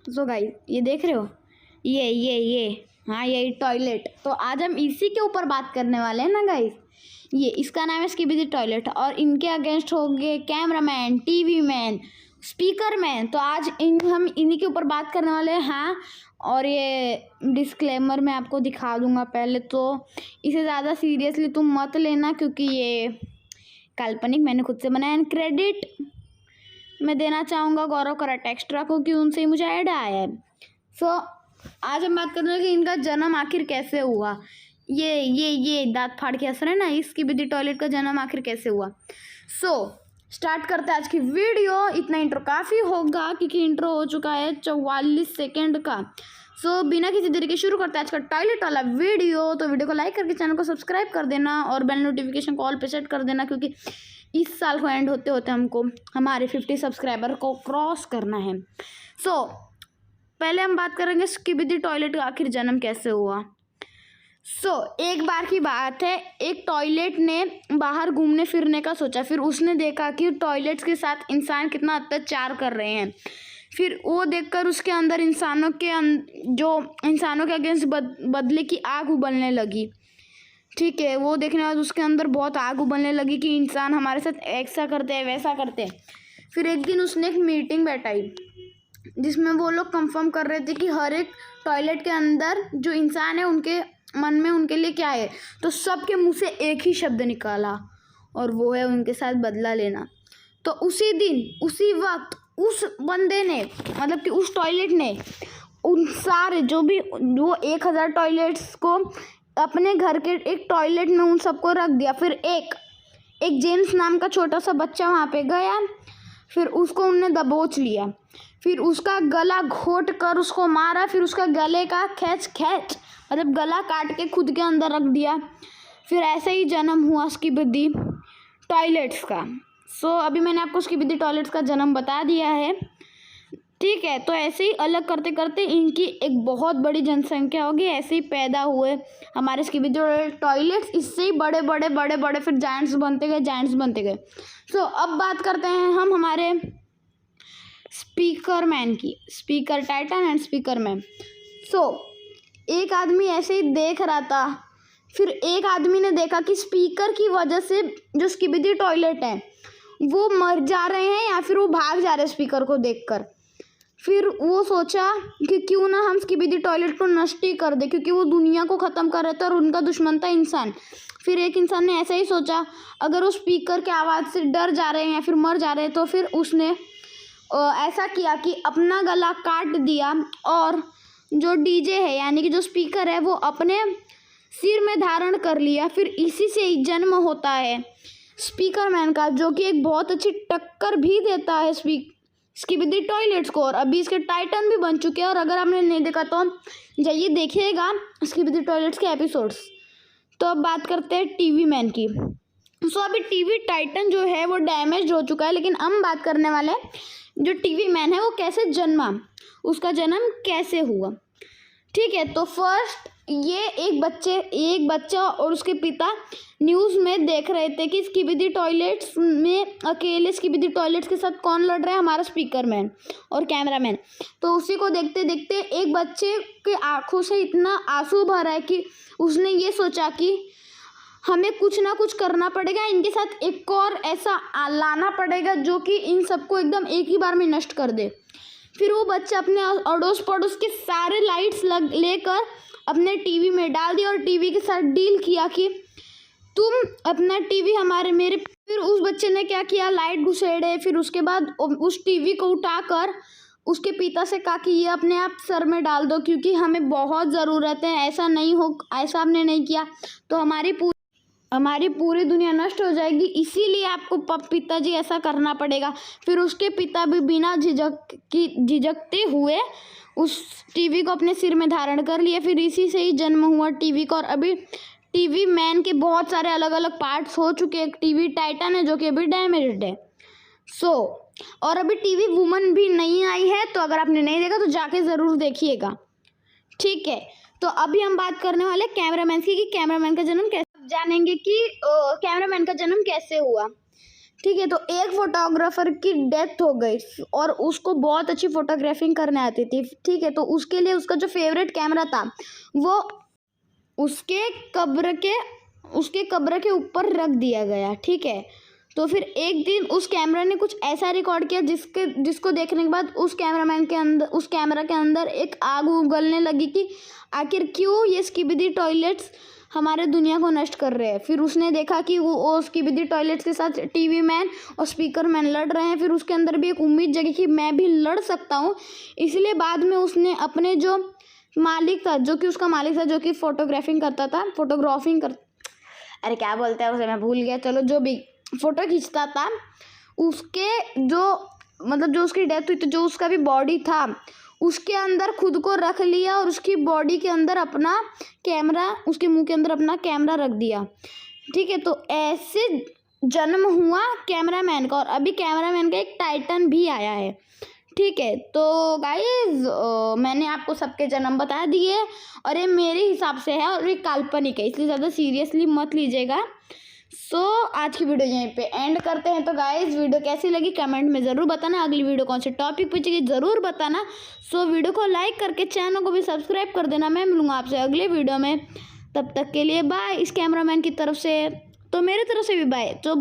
So guys ये देख रहे हो, ये हाँ यही टॉयलेट। तो आज हम इसी के ऊपर बात करने वाले हैं ना गाइस। ये इसका नाम है स्किबिडी टॉयलेट और इनके अगेंस्ट हो गए cameraman, TV man, speaker man. तो आज हम इन्हीं के ऊपर बात करने वाले हैं। हाँ, और ये डिस्क्लेमर मैं आपको दिखा दूंगा पहले, तो इसे ज़्यादा सीरियसली तुम मत लेना क्योंकि ये काल्पनिक मैंने खुद से बनाया। एंड क्रेडिट मैं देना चाहूँगा गौरव कराटे एक्स्ट्रा को कि उनसे ही मुझे आइडिया आया है। सो आज हम बात कर रहे हैं कि इनका जन्म आखिर कैसे हुआ। ये दांत फाड़ के हंस रहे हैं ना, इसकी स्किबिडी टॉयलेट का जन्म आखिर कैसे हुआ। स्टार्ट करते हैं आज की वीडियो। इतना इंट्रो काफ़ी होगा क्योंकि इंट्रो हो चुका है 44 सेकेंड का। बिना किसी देरी के शुरू करते हैं आज का टॉयलेट वाला वीडियो। तो वीडियो को लाइक करके चैनल को सब्सक्राइब कर देना और बेल नोटिफिकेशन को ऑल पे सेट कर देना क्योंकि इस साल को एंड होते होते हमको हमारे 50 सब्सक्राइबर को क्रॉस करना है। पहले हम बात करेंगे स्किबिडी टॉयलेट का आखिर जन्म कैसे हुआ। एक बार की बात है, एक टॉयलेट ने बाहर घूमने फिरने का सोचा। फिर उसने देखा कि टॉयलेट्स के साथ इंसान कितना अत्याचार कर रहे हैं। फिर वो देखकर उसके अंदर इंसानों के अगेंस्ट बदले की आग उबलने लगी। ठीक है, वो देखने बाद उसके अंदर बहुत आग उबलने लगी कि इंसान हमारे साथ ऐसा करते हैं वैसा करते हैं। फिर एक दिन उसने एक मीटिंग बैठाई जिसमें वो लोग कंफर्म कर रहे थे कि हर एक टॉयलेट के अंदर जो इंसान है उनके मन में उनके लिए क्या है। तो सबके मुंह से एक ही शब्द निकाला और वो है उनके साथ बदला लेना। तो उसी दिन उसी वक्त उस बंदे ने, मतलब कि उस टॉयलेट ने उन सारे वो 1000 टॉयलेट्स को अपने घर के एक टॉयलेट में उन सबको रख दिया। फिर एक जेम्स नाम का छोटा सा बच्चा वहाँ पे गया। फिर उसको उनने दबोच लिया। फिर उसका गला घोट कर उसको मारा। फिर उसका गले का खैच मतलब गला काट के खुद के अंदर रख दिया। फिर ऐसे ही जन्म हुआ स्किबिडी टॉयलेट्स का। अभी मैंने आपको स्किबिडी टॉयलेट्स का जन्म बता दिया है। ठीक है, तो ऐसे ही अलग करते करते इनकी एक बहुत बड़ी जनसंख्या होगी। ऐसे ही पैदा हुए हमारे स्किबिडी टॉयलेट्स। इससे ही बड़े फिर जायंट्स बनते गए। अब बात करते हैं हम हमारे स्पीकर मैन की, speaker Titan and speaker man. एक आदमी ऐसे ही देख रहा था। फिर एक आदमी ने देखा कि स्पीकर की वजह से जो स्किबिडी टॉयलेट है वो मर जा रहे हैं या फिर वो भाग जा रहे हैं स्पीकर को देखकर। फिर वो सोचा कि क्यों ना हम स्किबिडी टॉयलेट को नष्ट ही कर दे क्योंकि वो दुनिया को ख़त्म कर रहे थे और उनका दुश्मन था इंसान। फिर एक इंसान ने ऐसा ही सोचा, अगर वो स्पीकर के आवाज़ से डर जा रहे हैं या फिर मर जा रहे हैं, तो फिर उसने ऐसा किया कि अपना गला काट दिया और जो डीजे है यानी कि जो स्पीकर है वो अपने सिर में धारण कर लिया। फिर इसी से ही जन्म होता है स्पीकर मैन का, जो कि एक बहुत अच्छी टक्कर भी देता है स्किबिडी टॉयलेट्स को। और अभी इसके टाइटन भी बन चुके हैं। और अगर आपने नहीं देखा तो जाइए देखिएगा स्किबिडी टॉयलेट्स के एपिसोड्स। तो अब बात करते हैं टीवी मैन की। अभी टीवी टाइटन जो है वो डैमेज हो चुका है, लेकिन हम बात करने वाले हैं जो टीवी मैन है वो कैसे जन्मा, उसका जन्म कैसे हुआ। ठीक है, तो फर्स्ट ये एक बच्चा और उसके पिता न्यूज़ में देख रहे थे कि स्किबिडी टॉयलेट्स में अकेले स्किबिडी टॉयलेट्स के साथ कौन लड़ रहा है, हमारा स्पीकर मैन और कैमरामैन। तो उसी को देखते देखते एक बच्चे के आंखों से इतना आंसू भरा है कि उसने ये सोचा कि हमें कुछ ना कुछ करना पड़ेगा, इनके साथ एक और ऐसा लाना पड़ेगा जो कि इन सबको एकदम एक ही बार में नष्ट कर दे। फिर वो बच्चा अपने अड़ोस पड़ोस के सारे लाइट्स लेकर अपने टीवी में डाल दिया और टीवी के साथ डील किया कि तुम अपना टीवी मेरे। फिर उस बच्चे ने क्या किया, लाइट घुसेड़े। फिर उसके बाद उस टीवी को उठाकर उसके पिता से कहा कि ये अपने आप सर में डाल दो क्योंकि हमें बहुत ज़रूरत है, ऐसा आपने नहीं किया तो हमारी पूरी दुनिया नष्ट हो जाएगी, इसीलिए आपको पिताजी ऐसा करना पड़ेगा। फिर उसके पिता भी बिना झिझकते हुए उस टीवी को अपने सिर में धारण कर लिया। फिर इसी से ही जन्म हुआ टीवी का। और अभी टीवी मैन के बहुत सारे अलग अलग पार्ट्स हो चुके हैं। टीवी टाइटन है जो कि अभी डैमेज्ड है। और अभी टीवी वुमन भी नहीं आई है, तो अगर आपने नहीं देखा तो जाके ज़रूर देखिएगा। ठीक है, तो अभी हम बात करने वाले कैमरामैन की कि कैमरामैन का जन्म कैसे जानेंगे कि कैमरामैन का जन्म कैसे हुआ। ठीक है। तो एक फोटोग्राफर की डेथ हो गई और उसको बहुत अच्छी फोटोग्राफिंग करने आती थी, ठीक है। तो उसके लिए उसका जो फेवरेट कैमरा था वो उसके कब्र के ऊपर रख दिया गया, ठीक है। तो फिर एक दिन उस कैमरा ने कुछ ऐसा रिकॉर्ड किया जिसको देखने के बाद उस कैमरा के अंदर एक आग उगलने लगी कि आखिर क्यों ये स्किबिडी टॉयलेट्स हमारे दुनिया को नष्ट कर रहे हैं। फिर उसने देखा कि वो स्किबिडी टॉयलेट्स के साथ टीवी मैन और स्पीकर मैन लड़ रहे हैं। फिर उसके अंदर भी एक उम्मीद जगी कि मैं भी लड़ सकता हूँ। इसलिए बाद में उसने अपने जो मालिक था, जो कि फोटोग्राफिंग करता था, अरे क्या बोलते हैं उसे, मैं भूल गया, चलो जो भी फोटो खींचता था, उसके जो उसकी डेथ हुई, तो जो उसका भी बॉडी था उसके अंदर खुद को रख लिया और उसकी बॉडी के अंदर अपना कैमरा, उसके मुंह के अंदर अपना कैमरा रख दिया, ठीक है। तो ऐसे जन्म हुआ कैमरामैन का, और अभी कैमरामैन का एक टाइटन भी आया है, ठीक है। तो गाइज मैंने आपको सबके जन्म बता दिए और ये मेरे हिसाब से है और ये काल्पनिक है, इसलिए ज़्यादा सीरियसली मत लीजिएगा। आज की वीडियो यहीं पे एंड करते हैं। तो गाइज वीडियो कैसी लगी कमेंट में ज़रूर बताना, अगली वीडियो कौन से टॉपिक पे चाहिए ज़रूर बताना। वीडियो को लाइक करके चैनल को भी सब्सक्राइब कर देना। मैं मिलूँगा आपसे अगले वीडियो में, तब तक के लिए बाय। इस कैमरामैन की तरफ से तो मेरी तरफ से भी बाय। तो